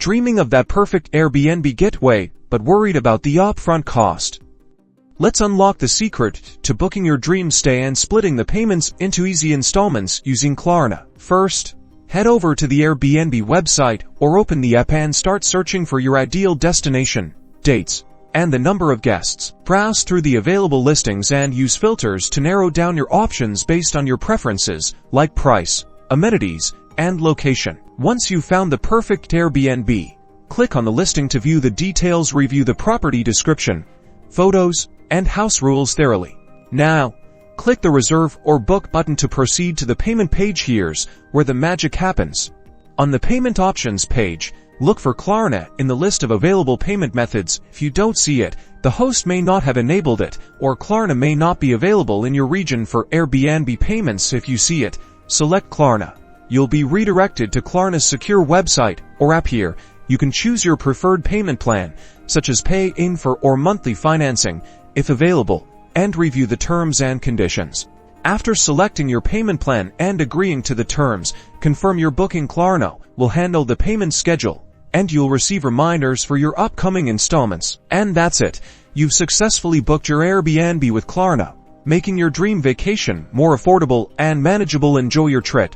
Dreaming of that perfect Airbnb getaway, but worried about the upfront cost? Let's unlock the secret to booking your dream stay and splitting the payments into easy installments using Klarna. First, head over to the Airbnb website or open the app and start searching for your ideal destination, dates, and the number of guests. Browse through the available listings and use filters to narrow down your options based on your preferences, like price, amenities, and location. Once you've found the perfect Airbnb, click on the listing to view the details, review the property description, photos, and house rules thoroughly. Now, click the Reserve or Book button to proceed to the payment page. Here's where the magic happens. On the Payment Options page, look for Klarna in the list of available payment methods. If you don't see it, the host may not have enabled it, or Klarna may not be available in your region for Airbnb payments. If you see it, select Klarna. You'll be redirected to Klarna's secure website or app. Here, you can choose your preferred payment plan, such as pay in full or monthly financing, if available, and review the terms and conditions. After selecting your payment plan and agreeing to the terms, confirm your booking. Klarna will handle the payment schedule, and you'll receive reminders for your upcoming installments. And that's it. You've successfully booked your Airbnb with Klarna, making your dream vacation more affordable and manageable. Enjoy your trip.